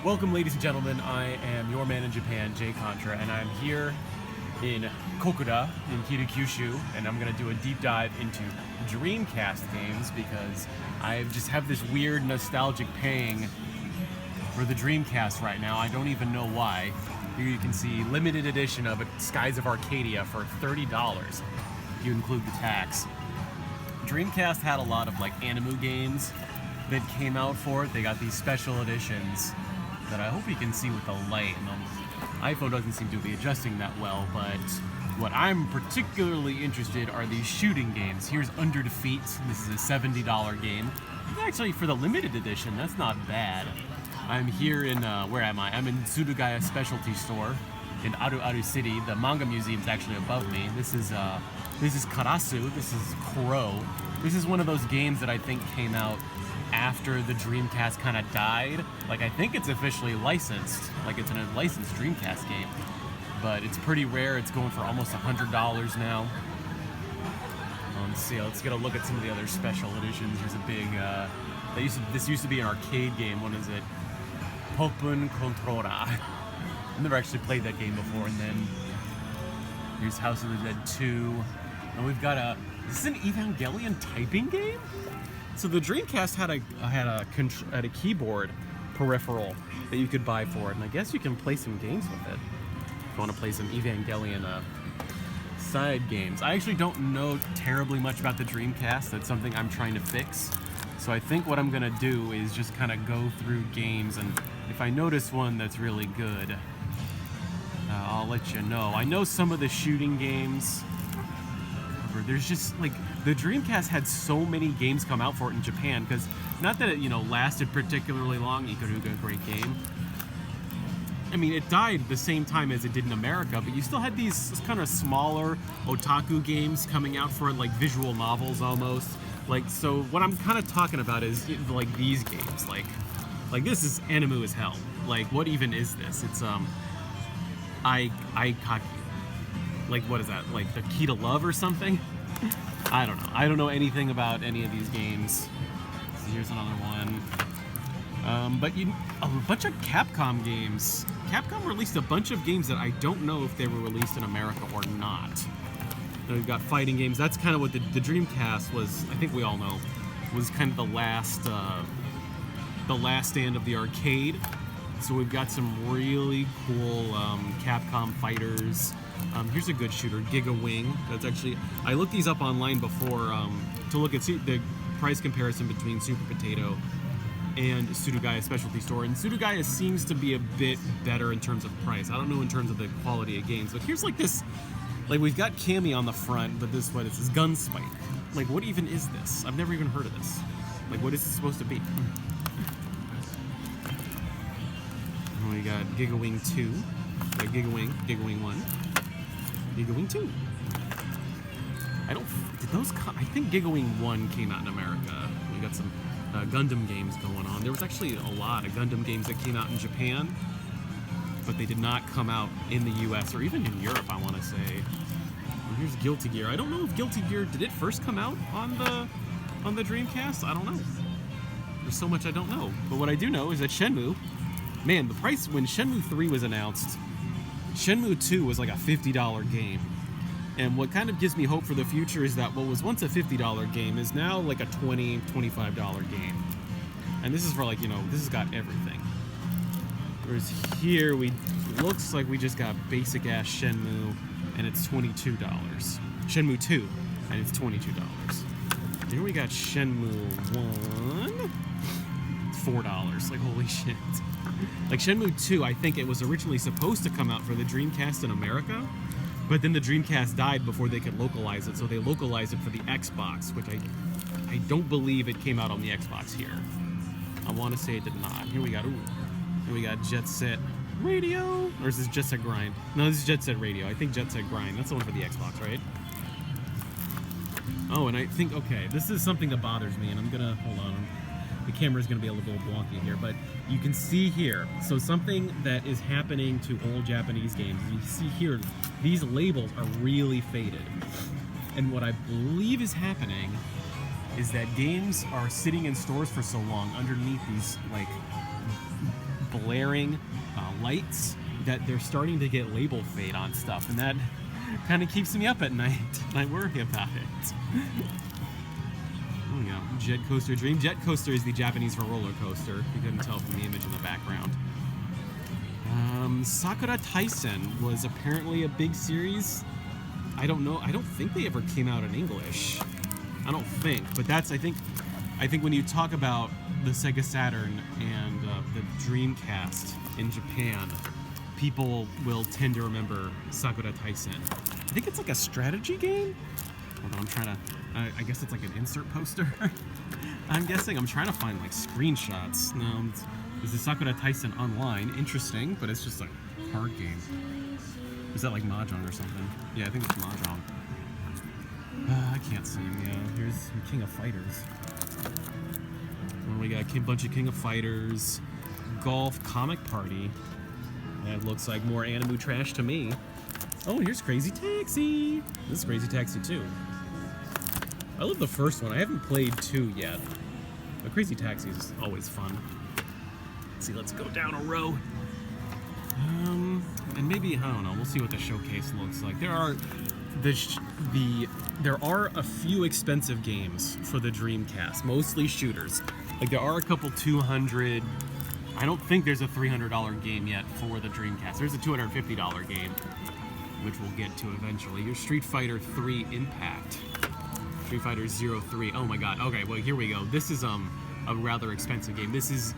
Welcome, ladies and gentlemen. I am your man in Japan, Jay Contra, and I'm here in Kokura in Kitakyushu, and I'm going to do a deep dive into Dreamcast games because I just have this weird nostalgic pang for the Dreamcast right now. I don't even know why. Here you can see limited edition of Skies of Arcadia for $30 if you include the tax. Dreamcast had a lot of like Animu games that came out for it. They got these special editions that I hope you can see with the light. And the iPhone doesn't seem to be adjusting that well, but what I'm particularly interested are these shooting games. Here's Under Defeat. This is a $70 game. Actually, for the limited edition, that's not bad. I'm here in, where am I? I'm in Surugaya Specialty Store in Aru City. The manga museum's actually above me. This is Karasu. This is Crow. This is one of those games that I think came out after the Dreamcast kind of died. Like, I think it's officially licensed. Like, it's a licensed Dreamcast game. But it's pretty rare. It's going for almost $100 now. Let's see. Let's get a look at some of the other special editions. There's a big, this used to be an arcade game. What is it? Popun Controra. I've never actually played that game before. And then here's House of the Dead 2. And we've got is this an Evangelion typing game? So the Dreamcast had a keyboard peripheral that you could buy for it, and I guess you can play some games with it. If you want to play some Evangelion side games. I actually don't know terribly much about the Dreamcast. That's something I'm trying to fix. So I think what I'm gonna do is just kind of go through games, and if I notice one that's really good, I'll let you know. I know some of the shooting games. There's just like the Dreamcast had so many games come out for it in Japan, because not that it lasted particularly long. Ikaruga, great game. I mean, it died the same time as it did in America, but you still had these kind of smaller otaku games coming out for it, like visual novels almost. Like, so what I'm kind of talking about is like these games, like this is Animu as hell. Like, what even is this? It's Aikaki. Like, what is that? Like the Key to Love or something? I don't know. I don't know anything about any of these games. So here's another one. But a bunch of Capcom games. Capcom released a bunch of games that I don't know if they were released in America or not. And we've got fighting games. That's kind of what the Dreamcast was. I think we all know was kind of the last stand of the arcade. So we've got some really cool Capcom fighters. Here's a good shooter, Giga Wing. That's actually, I looked these up online before to look at the price comparison between Super Potato and Surugaya Specialty Store. And Surugaya seems to be a bit better in terms of price. I don't know in terms of the quality of games, but here's like this, like we've got Cammy on the front, but this, what is this, Gunspike. Like, what even is this? I've never even heard of this. Like, what is this supposed to be? And we got Giga Wing 2, Giga Wing 1. Giga Wing 2. Did those come? I think Giga Wing 1 came out in America. We got some Gundam games going on. There was actually a lot of Gundam games that came out in Japan, but they did not come out in the US or even in Europe, I want to say. And here's Guilty Gear. I don't know if Guilty Gear, did it first come out on the Dreamcast? I don't know. There's so much I don't know. But what I do know is that Shenmue, man, the price when Shenmue 3 was announced, Shenmue 2 was like a $50 game. And what kind of gives me hope for the future is that what was once a $50 game is now like a $20, $25 game. And this is for like, this has got everything. Whereas here, looks like we just got basic ass Shenmue, and it's $22. Shenmue 2, and it's $22. Here we got Shenmue 1. It's $4. Like, holy shit. Like, Shenmue 2, I think it was originally supposed to come out for the Dreamcast in America, but then the Dreamcast died before they could localize it, so they localized it for the Xbox, which I don't believe it came out on the Xbox here. I want to say it did not. Here we got Jet Set Radio, or is this Jet Set Grind? No, this is Jet Set Radio. I think Jet Set Grind, that's the one for the Xbox, right? Oh, and I think, okay, this is something that bothers me, and I'm gonna, hold on. The camera's going to be a little wonky here, but you can see here, so something that is happening to old Japanese games, you see here, these labels are really faded. And what I believe is happening is that games are sitting in stores for so long underneath these, like, blaring lights that they're starting to get label fade on stuff, and that kind of keeps me up at night. And I worry about it. Oh yeah, Jet Coaster Dream. Jet Coaster is the Japanese for roller coaster. You couldn't tell from the image in the background. Sakura Taisen was apparently a big series. I don't know. I don't think they ever came out in English. I don't think, but that's I think when you talk about the Sega Saturn and the Dreamcast in Japan, people will tend to remember Sakura Taisen. I think it's like a strategy game. Hold on, I'm trying to. I guess it's like an insert poster. I'm guessing. I'm trying to find like screenshots. No, this is Sakura Taisen Online. Interesting, but it's just a card game. Is that like Mahjong or something? Yeah, I think it's Mahjong. I can't see him. Yeah, here's King of Fighters. And we got a bunch of King of Fighters, Golf Comic Party. That looks like more anime trash to me. Oh, here's Crazy Taxi. This is Crazy Taxi 2. I love the first one. I haven't played 2 yet. But Crazy Taxi is always fun. Let's see, let's go down a row. And maybe, I don't know, we'll see what the showcase looks like. There are a few expensive games for the Dreamcast, mostly shooters. Like there are a couple 200. I don't think there's a $300 game yet for the Dreamcast. There's a $250 game, which we'll get to eventually. Here's Street Fighter 3 Impact. Street Fighter 03. Oh my god. Okay, well here we go. This is a rather expensive game. This is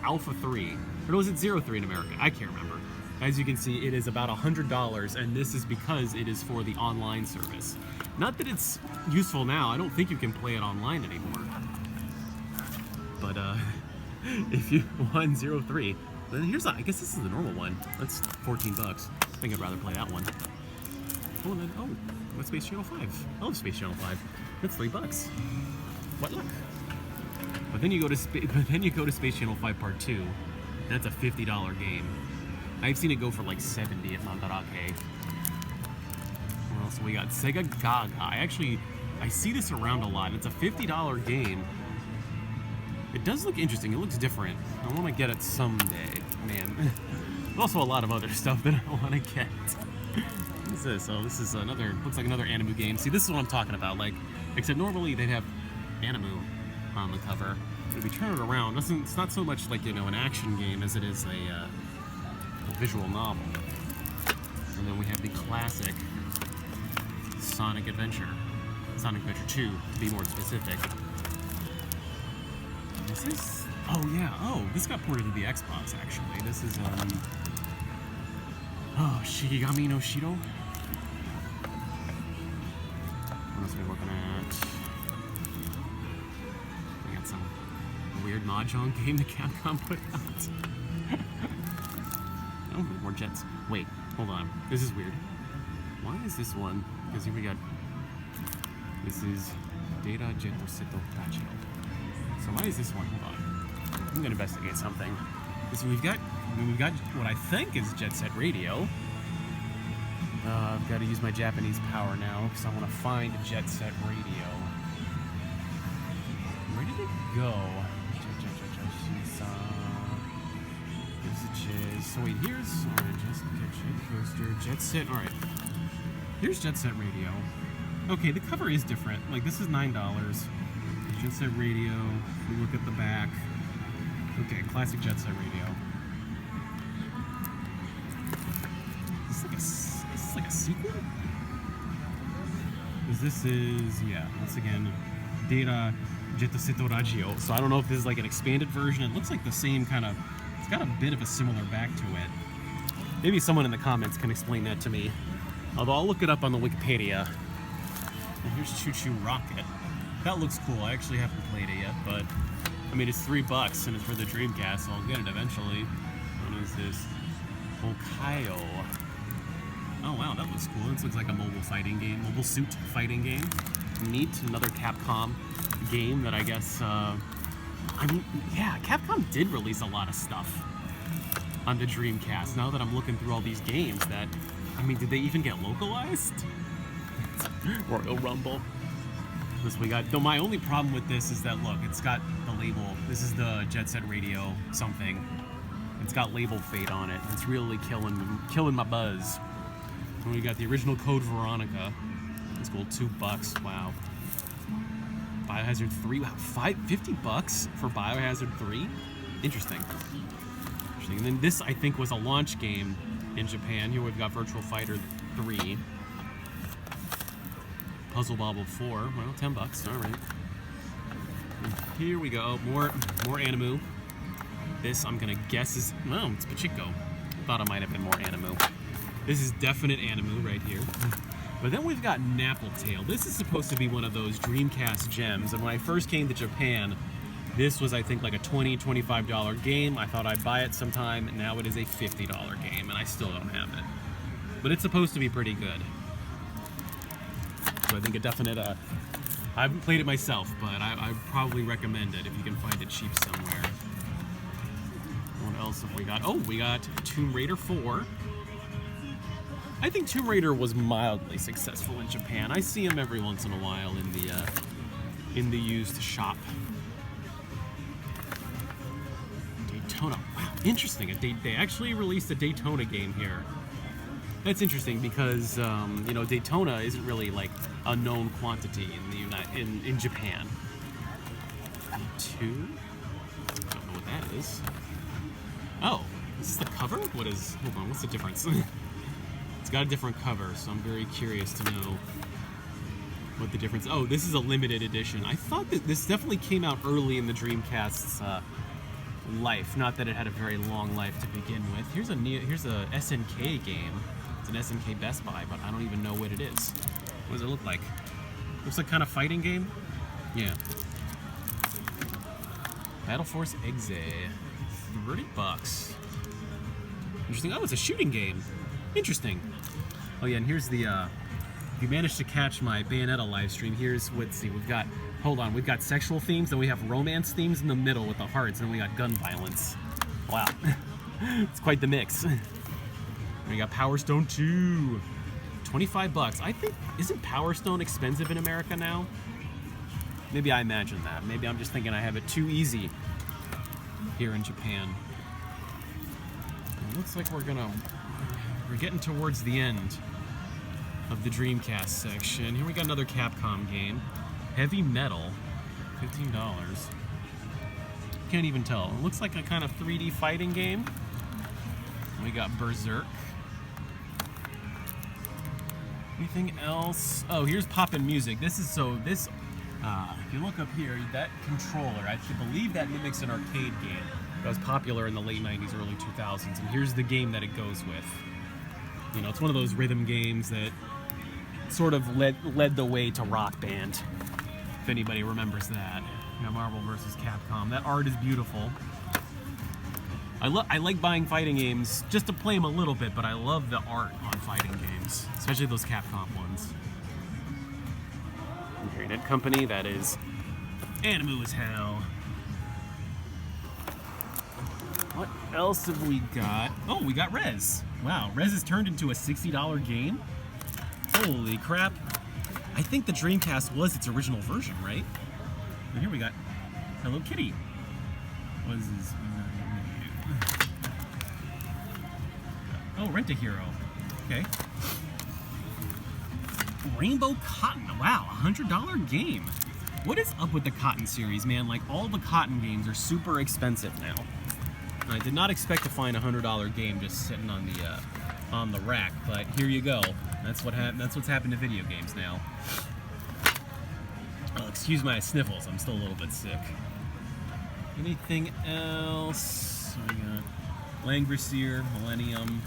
Alpha 3. Or was it 03 in America? I can't remember. As you can see, it is about $100, and this is because it is for the online service. Not that it's useful now. I don't think you can play it online anymore. But if you want 03, then here's I guess this is the normal one. That's $14. I think I'd rather play that one. Oh, then what's Space Channel 5? I love Space Channel 5. That's $3. What luck? But then you go to Space Channel 5 Part 2. That's a $50 game. I've seen it go for like 70 at Mandarake. What else we got? Sega Gaga. I see this around a lot. It's a $50 game. It does look interesting. It looks different. I want to get it someday. Man. There's also a lot of other stuff that I want to get. What is this? Oh, this is looks like another anime game. See, this is what I'm talking about. Like, except normally they'd have anime on the cover. But if we turn it around, it's not so much like, an action game as it is a visual novel. And then we have the classic Sonic Adventure 2, to be more specific. Is this? Oh yeah. Oh, this got ported to the Xbox actually. This is Shikigami no Shiro. What else are we looking at? We got some weird Mahjong game that Capcom put out. Oh, more jets. Wait, hold on. This is weird. Why is this one? Because here we got. This is Data Jeto Seto Tachio. So why is this one? Hold on. I'm gonna investigate something. So we've got what I think is Jet Set Radio. I've got to use my Japanese power now because I want to find Jet Set Radio. Where did it go? So wait, here's just Jet Coaster, Jet Set. All right, here's Jet Set Radio. Okay, the cover is different. Like this is $9. Jet Set Radio. If we look at the back. Okay, classic Jet Set Radio. Is this like a sequel? This is once again, Data Jeto Seto Radio. So I don't know if this is like an expanded version. It looks like the same kind of. It's got a bit of a similar back to it. Maybe someone in the comments can explain that to me. Although I'll look it up on the Wikipedia. And here's Choo Choo Rocket. That looks cool. I actually haven't played it yet, but I mean it's $3 and it's for the Dreamcast, so I'll get it eventually. What is this? Okayo. Oh wow, that looks cool. This looks like a mobile suit fighting game. Neat. Another Capcom game that I guess Capcom did release a lot of stuff on the Dreamcast. Now that I'm looking through all these games did they even get localized? Royal Rumble. This we got. Though my only problem with this is that look, it's got the label. This is the Jet Set Radio something. It's got label fade on it. It's really killing my buzz. And we got the original Code Veronica. It's cool, $2. Wow. Biohazard 3. Wow, $50 for Biohazard 3. Interesting. And then this, I think, was a launch game in Japan. Here we've got Virtual Fighter 3. Puzzle Bobble 4. Well, $10. All right. And here we go. More Animu. This, I'm gonna guess, is it's Pachinko. Thought it might have been more Animu. This is definite Animu right here. But then we've got Nappletail. This is supposed to be one of those Dreamcast gems. And when I first came to Japan, this was, I think, like a $20, $25 game. I thought I'd buy it sometime. And now it is a $50 game, and I still don't have it. But it's supposed to be pretty good. So I think a definite. I haven't played it myself, but I probably recommend it if you can find it cheap somewhere. What else have we got? Oh, we got Tomb Raider 4. I think Tomb Raider was mildly successful in Japan. I see them every once in a while in the used shop. Daytona. Wow, interesting. They actually released a Daytona game here. That's interesting because you know, Daytona isn't really like a known quantity in Japan. 2. I don't know what that is. Oh, is this the cover? What is? Hold on. What's the difference? It's got a different cover, so I'm very curious to know what the difference. Oh, this is a limited edition. I thought that this definitely came out early in the Dreamcast's life. Not that it had a very long life to begin with. Here's a SNK game. It's an SNK Best Buy, but I don't even know what it is. What does it look like? Looks like kind of fighting game. Yeah. Battle Force Exe. $30. Interesting. Oh, it's a shooting game. Interesting. Oh yeah, and here's the. If you managed to catch my Bayonetta live stream, here's let's see. We've got. Hold on. We've got sexual themes, then we have romance themes in the middle with the hearts, and then we got gun violence. Wow, it's quite the mix. We got Power Stone 2. $25. I think isn't Power Stone expensive in America now? Maybe I imagine that. Maybe I'm just thinking I have it too easy here in Japan. It looks like we're getting towards the end of the Dreamcast section. Here we got another Capcom game. Heavy Metal. $15. Can't even tell. It looks like a kind of 3D fighting game. We got Berserk. Anything else? Oh, here's Poppin' Music. If you look up here, that controller, I believe that mimics an arcade game that was popular in the late 90s, early 2000s, and here's the game that it goes with. You know, it's one of those rhythm games that sort of led the way to Rock Band, if anybody remembers that. You know, Marvel vs. Capcom. That art is beautiful. I like buying fighting games just to play them a little bit, but I love the art on fighting games, especially those Capcom ones. Internet Company, that is Animu as hell. What else have we got? Oh, we got Rez. Wow, Rez has turned into a $60 game? Holy crap. I think the Dreamcast was its original version, right? And here we got Hello Kitty. What is this? Oh, Rent-A-Hero. Okay. Rainbow Cotton. Wow, $100 game. What is up with the Cotton series, man? Like, all the Cotton games are super expensive now. I did not expect to find a $100 game just sitting on the rack, but here you go. That's what's happened to video games now. Oh, excuse my sniffles. I'm still a little bit sick. Anything else? We got Langrisseer, Millennium.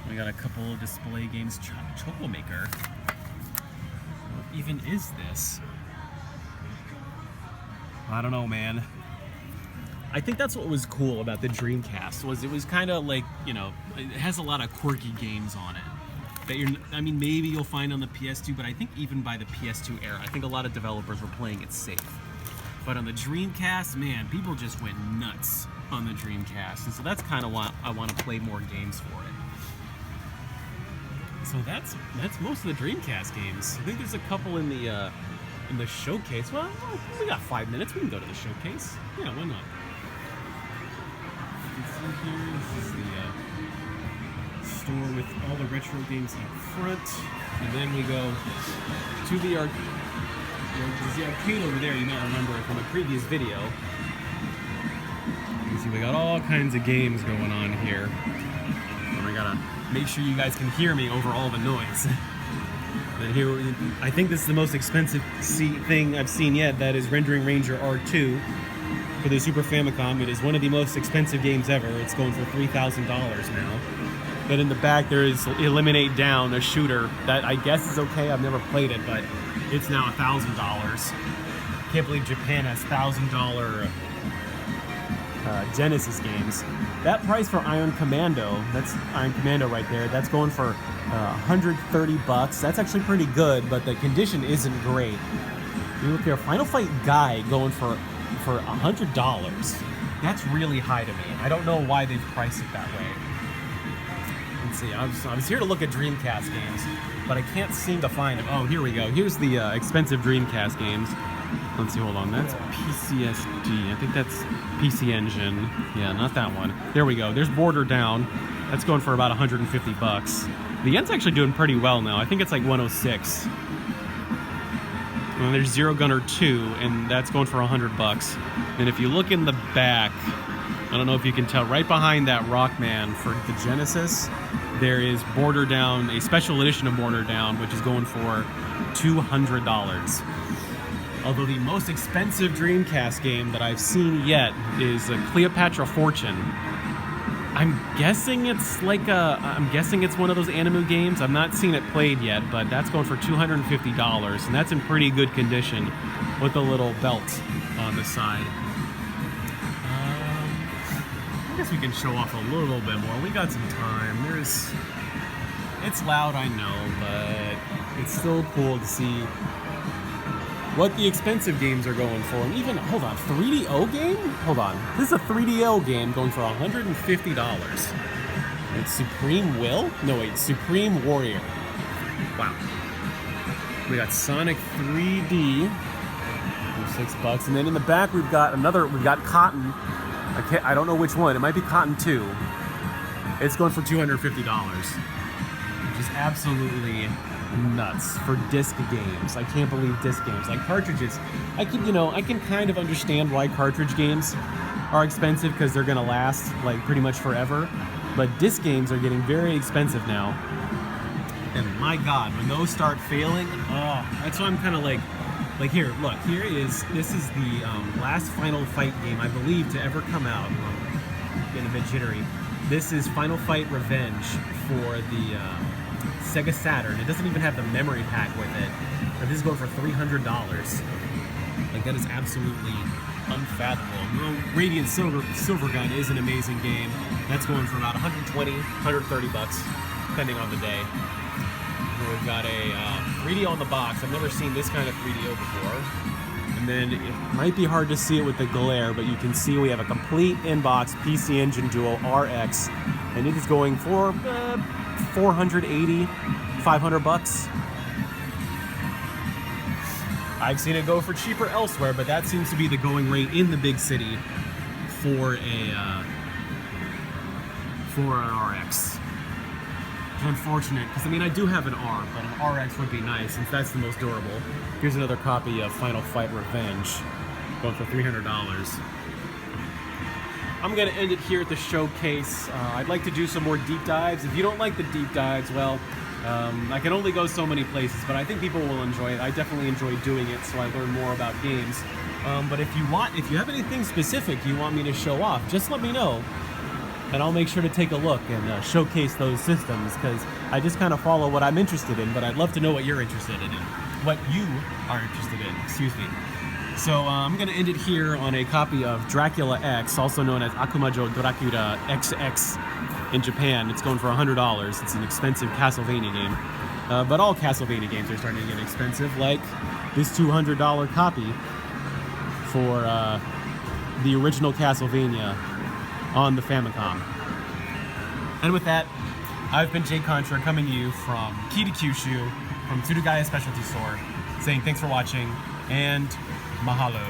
We got a couple of display games. Choco Maker. What even is this? I don't know, man. I think that's what was cool about the Dreamcast, was it was kind of like, you know, it has a lot of quirky games on it that maybe you'll find on the PS2, but I think even by the PS2 era, I think a lot of developers were playing it safe. But on the Dreamcast, man, people just went nuts on the Dreamcast, and so that's kind of why I want to play more games for it. So that's most of the Dreamcast games. I think there's a couple in the showcase. Well, we got 5 minutes. We can go to the showcase. Yeah, why not? see here, this is the store with all the retro games up front, and then we go to the there's the arcade over there. You might remember from a previous video. You see, we got all kinds of games going on here. And I gotta make sure you guys can hear me over all the noise. And here, I think this is the most expensive thing I've seen yet. That is Rendering Ranger R2 for the Super Famicom. It is one of the most expensive games ever. It's going for $3,000 now. Then in the back there is Eliminate Down, a shooter that I guess is okay. I've never played it, but it's now $1,000. Can't believe Japan has $1,000 Genesis games. That price for Iron Commando, that's Iron Commando right there, that's going for $130. That's actually pretty good, but the condition isn't great. You look here, Final Fight Guy going for $100. That's really high to me. I don't know why they've priced it that way. Let's see, I was here to look at Dreamcast games, but I can't seem to find them. Oh, here we go. Here's the expensive Dreamcast games. Let's see, hold on. That's PCSD. I think that's PC Engine. Yeah, not that one. There we go. There's Border Down. That's going for about $150. The yen's actually doing pretty well now. I think it's like 106. And there's Zero Gunner 2, and that's going for $100. And if you look in the back, I don't know if you can tell, right behind that Rockman for the Genesis, there is Border Down, a special edition of Border Down, which is going for $200. Although the most expensive Dreamcast game that I've seen yet is Cleopatra Fortune. I'm guessing it's one of those Animu games. I've not seen it played yet, but that's going for $250, and that's in pretty good condition with a little belt on the side. I guess we can show off a little bit more. We got some time. It's loud, I know, but it's still cool to see what the expensive games are going for. And even, hold on, 3DO game? Hold on. This is a 3DO game going for $150. It's Supreme Will? No, wait, Supreme Warrior. Wow. We got Sonic 3D for $6. And then in the back, we've got Cotton. I don't know which one. It might be Cotton 2. It's going for $250. Which is absolutely nuts for disc games. I can't believe disc games. Like cartridges, I can kind of understand why cartridge games are expensive because they're gonna last like pretty much forever. But disc games are getting very expensive now. And my God, when those start failing, oh, that's why I'm kind of like here, look, this is the last Final Fight game, I believe, to ever come out. I'm getting a bit jittery. This is Final Fight Revenge for the Sega Saturn. It doesn't even have the memory pack with it. But this is going for $300. Like, that is absolutely unfathomable. Well, Radiant Silvergun is an amazing game. That's going for about $120, $130, depending on the day. We've got a 3DO on the box. I've never seen this kind of 3DO before. And then it might be hard to see it with the glare, but you can see we have a complete in-box PC Engine Duo RX, and it is going for $480, $500. I've seen it go for cheaper elsewhere, but that seems to be the going rate in the big city for an RX. It's unfortunate, because I mean I do have an R, but an RX would be nice since that's the most durable. Here's another copy of Final Fight Revenge, going for $300. I'm going to end it here at the showcase. I'd like to do some more deep dives. If you don't like the deep dives, well, I can only go so many places, but I think people will enjoy it. I definitely enjoy doing it, so I learn more about games. But if you have anything specific you want me to show off, just let me know, and I'll make sure to take a look and showcase those systems, because I just kind of follow what I'm interested in, but I'd love to know what you're interested in, what you are interested in, excuse me. So I'm going to end it here on a copy of Dracula X, also known as Akumajo Dracula XX in Japan. It's going for $100. It's an expensive Castlevania game. But all Castlevania games are starting to get expensive, like this $200 copy for the original Castlevania on the Famicom. And with that, I've been Jay Contra, coming to you from Kitakyushu, from Surugaya Specialty Store, saying thanks for watching, and mahalo.